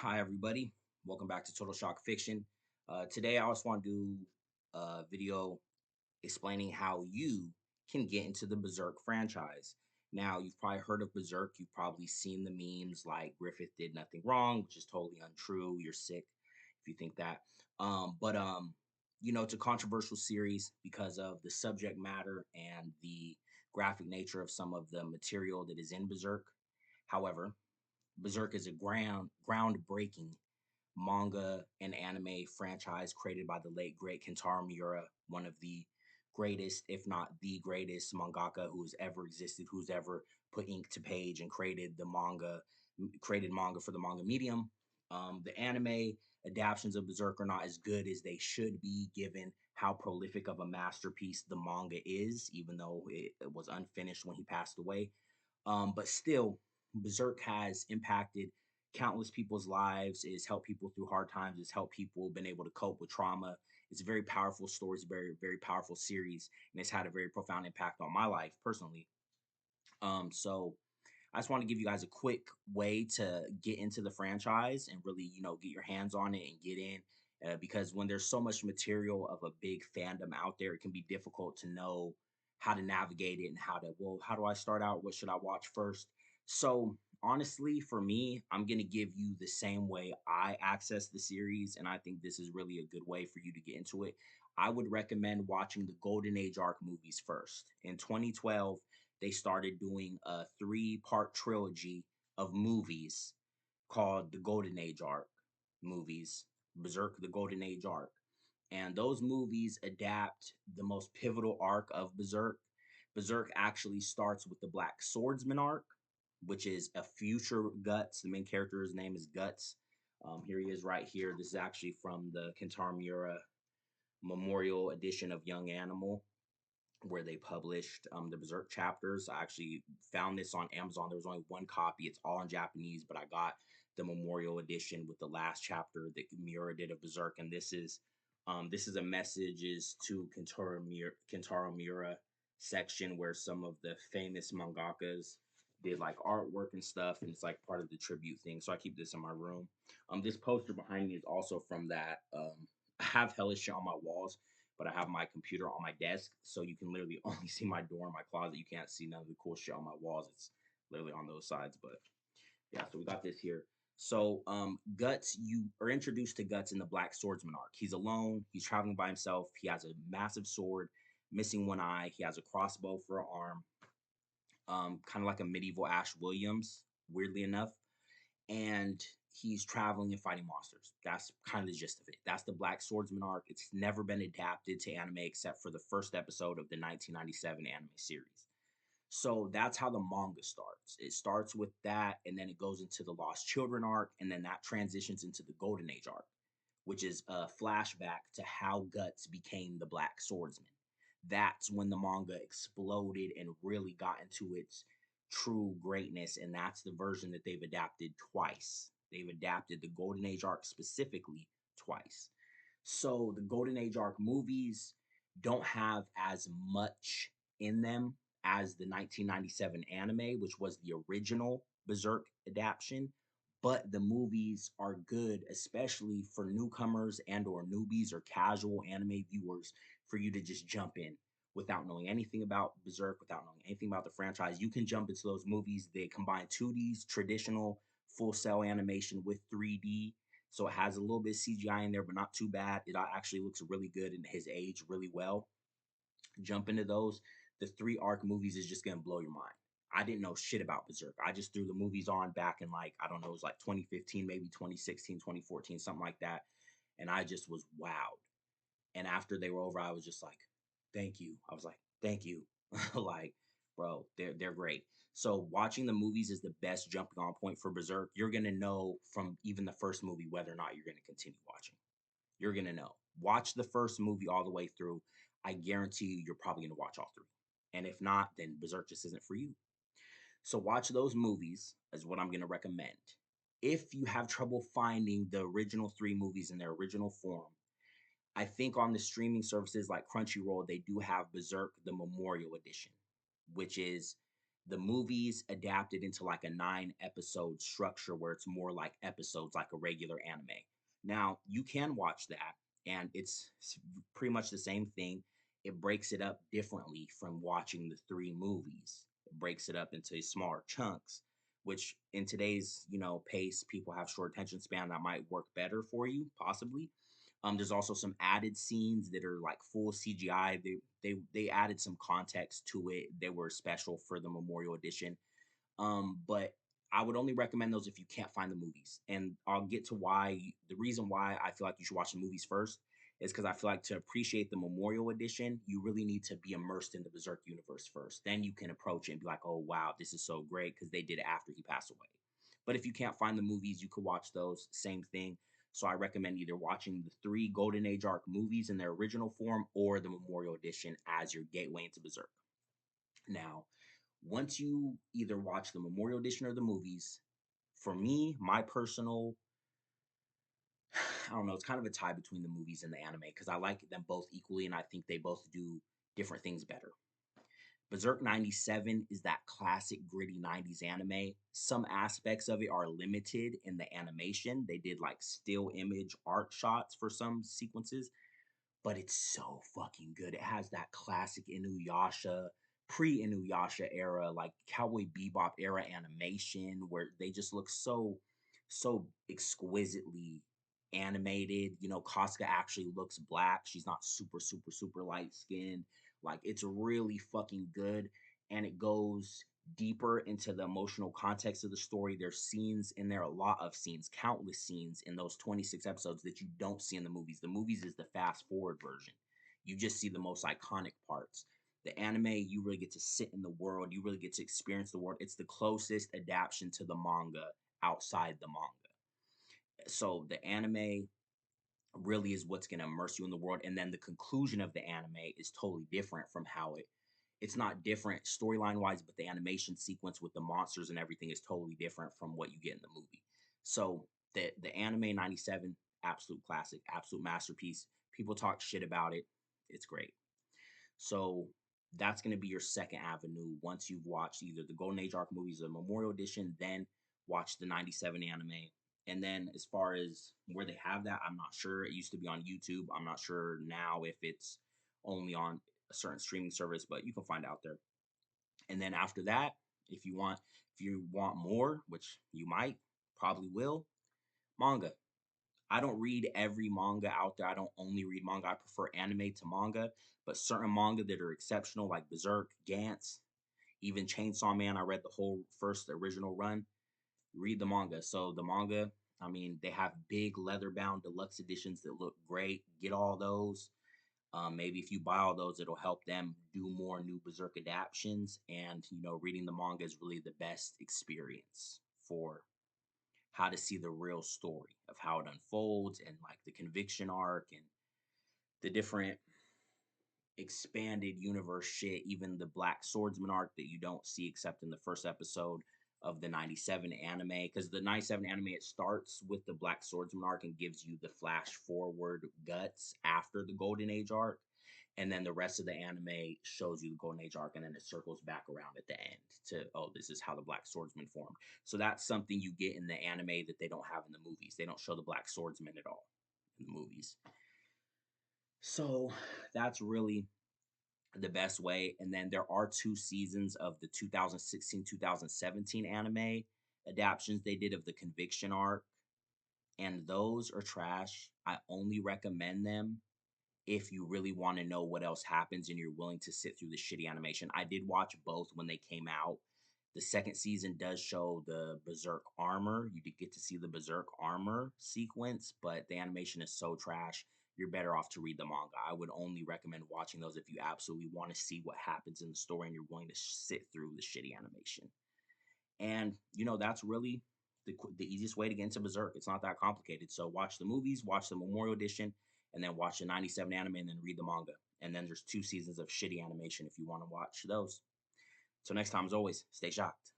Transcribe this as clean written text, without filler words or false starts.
Hi, everybody. Welcome back to Total Shock Fiction. Today, I just want to do a video explaining how you can get into the Berserk franchise. Now, you've probably heard of Berserk. You've probably seen the memes like Griffith did nothing wrong, which is totally untrue. You're sick if you think that. It's a controversial series because of the subject matter and the graphic nature of some of the material that is in Berserk. However, Berserk is a groundbreaking manga and anime franchise created by the late great Kentaro Miura, one of the greatest, if not the greatest mangaka who's ever existed, who's ever put ink to page and created manga for the manga medium. The anime adaptations of Berserk are not as good as they should be, given how prolific of a masterpiece the manga is, even though it was unfinished when he passed away. But still, Berserk has impacted countless people's lives. It's helped people through hard times. It's helped people been able to cope with trauma. It's a very powerful story. It's a very, very powerful series, and it's had a very profound impact on my life personally. So I just want to give you guys a quick way to get into the franchise and really, get your hands on it and get in. Because when there's so much material of a big fandom out there, it can be difficult to know how to navigate it and how do I start out? What should I watch first? So, honestly, for me, I'm going to give you the same way I access the series. And I think this is really a good way for you to get into it. I would recommend watching the Golden Age arc movies first. In 2012, they started doing a three-part trilogy of movies called the Golden Age arc movies, Berserk, the Golden Age arc. And those movies adapt the most pivotal arc of Berserk. Berserk actually starts with the Black Swordsman arc, which is a future Guts. The main character's name is Guts. Here he is right here. This is actually from the Kentaro Miura Memorial Edition of Young Animal, where they published the Berserk chapters. I actually found this on Amazon. There was only one copy. It's all in Japanese, but I got the Memorial Edition with the last chapter that Miura did of Berserk. And this is a messages to Kentaro Miura section where some of the famous mangakas did like artwork and stuff, and it's like part of the tribute thing. So I keep this in my room. This poster behind me is also from that. I have hellish shit on my walls, but I have my computer on my desk, so you can literally only see my door and my closet. You can't see none of the cool shit on my walls. It's literally on those sides. But yeah, so we got this here. So Guts, you are introduced to Guts in the Black Swordsman arc. He's alone. He's traveling by himself. He has a massive sword, missing one eye. He has a crossbow for an arm, kind of like a medieval Ash Williams, weirdly enough. And he's traveling and fighting monsters. That's kind of the gist of it. That's the Black Swordsman arc. It's never been adapted to anime except for the first episode of the 1997 anime series. So that's how the manga starts. It starts with that, and then it goes into the Lost Children arc, and then that transitions into the Golden Age arc, which is a flashback to how Guts became the Black Swordsman. That's when the manga exploded and really got into its true greatness, and that's the version that they've adapted twice. They've adapted the Golden Age arc specifically twice. So the Golden Age arc movies don't have as much in them as the 1997 anime, which was the original Berserk adaptation. But the movies are good, especially for newcomers and or newbies or casual anime viewers, for you to just jump in without knowing anything about Berserk, without knowing anything about the franchise. You can jump into those movies. They combine 2D's traditional full cell animation with 3D, so it has a little bit of CGI in there, but not too bad. It actually looks really good and his age really well. Jump into those. The three arc movies is just gonna blow your mind. I didn't know shit about Berserk. I just threw the movies on back in like, I don't know, it was like 2015, maybe 2016, 2014, something like that. And I just was wowed. And after they were over, I was just like, thank you. I was like, thank you. Like, bro, they're great. So watching the movies is the best jumping on point for Berserk. You're gonna know from even the first movie whether or not you're gonna continue watching. You're gonna know. Watch the first movie all the way through. I guarantee you're probably gonna watch all three. And if not, then Berserk just isn't for you. So watch those movies is what I'm gonna recommend. If you have trouble finding the original three movies in their original form, I think on the streaming services like Crunchyroll, they do have Berserk the Memorial Edition, which is The movies adapted into like a 9 episode structure where it's more like episodes, like a regular anime. Now, you can watch that, and pretty much the same thing. It breaks it up differently from watching the 3 movies. It breaks it up into smaller chunks, which in today's, pace, people have short attention span that might work better for you, possibly. There's also some added scenes that are like full CGI. They added some context to it. They were special for the Memorial Edition. But I would only recommend those if you can't find the movies. And I'll get to the reason why I feel like you should watch the movies first is because I feel like to appreciate the Memorial Edition, you really need to be immersed in the Berserk universe first. Then you can approach it and be like, oh wow, this is so great because they did it after he passed away. But if you can't find the movies, you could watch those. Same thing. So I recommend either watching the 3 Golden Age arc movies in their original form or the Memorial Edition as your gateway into Berserk. Now, once you either watch the Memorial Edition or the movies, for me, my personal, I don't know, it's kind of a tie between the movies and the anime because I like them both equally and I think they both do different things better. Berserk 97 is that classic gritty 90s anime. Some aspects of it are limited in the animation. They did like still image art shots for some sequences, but it's so fucking good. It has that classic Inuyasha, pre-Inuyasha era, like Cowboy Bebop era animation where they just look so exquisitely animated. Casca actually looks black. She's not super light skinned. Like it's really fucking good, and it goes deeper into the emotional context of the story. There's scenes in there, a lot of scenes, countless scenes in those 26 episodes that you don't see in the movies. The movies is the fast forward version. You just see the most iconic parts. The anime, you really get to sit in the world. You really get to experience the world. It's the closest adaptation to the manga outside the manga. So the anime really is what's going to immerse you in the world, and then the conclusion of the anime is totally different from how it's not different storyline wise, but the animation sequence with the monsters and everything is totally different from what you get in the movie. So the anime 97, absolute classic, absolute masterpiece. People talk shit about it. It's great. So that's going to be your second avenue once you've watched either the Golden Age arc movies or Memorial Edition, then watch the 97 anime. And then as far as where they have that, I'm not sure. It used to be on YouTube. I'm not sure now if it's only on a certain streaming service, but you can find out there. And then after that, if you want more, which you might, probably will, manga. I don't read every manga out there. I don't only read manga. I prefer anime to manga, but certain manga that are exceptional, like Berserk, Gantz, even Chainsaw Man, I read the whole first original run. Read the manga. So the manga, I mean, they have big leather bound deluxe editions that look great. Get all those. Maybe if you buy all those, it'll help them do more new Berserk adaptations. And reading the manga is really the best experience for how to see the real story of how it unfolds and like the conviction arc and the different expanded universe shit, even the Black Swordsman arc that you don't see except in the first episode of the 97 anime. Because the 97 anime, it starts with the Black Swordsman arc and gives you the flash forward guts after the Golden Age arc. And then the rest of the anime shows you the Golden Age arc, and then it circles back around at the end to, oh, this is how the Black Swordsman formed. So that's something you get in the anime that they don't have in the movies. They don't show the Black Swordsman at all in the movies. So that's really the best way. And then there are 2 seasons of the 2016-2017 anime adaptations they did of the Conviction arc, and those are trash. I only recommend them if you really want to know what else happens and you're willing to sit through the shitty animation. I did watch both when they came out. The second season does show the Berserk armor. You did get to see the Berserk armor sequence, but the animation is so trash. You're better off to read the manga. I would only recommend watching those if you absolutely want to see what happens in the story and you're willing to sit through the shitty animation. And that's really the easiest way to get into Berserk. It's not that complicated. So watch the movies, watch the Memorial Edition, and then watch the 97 anime, and then read the manga. And then there's 2 seasons of shitty animation if you want to watch those. So next time, as always, stay shocked.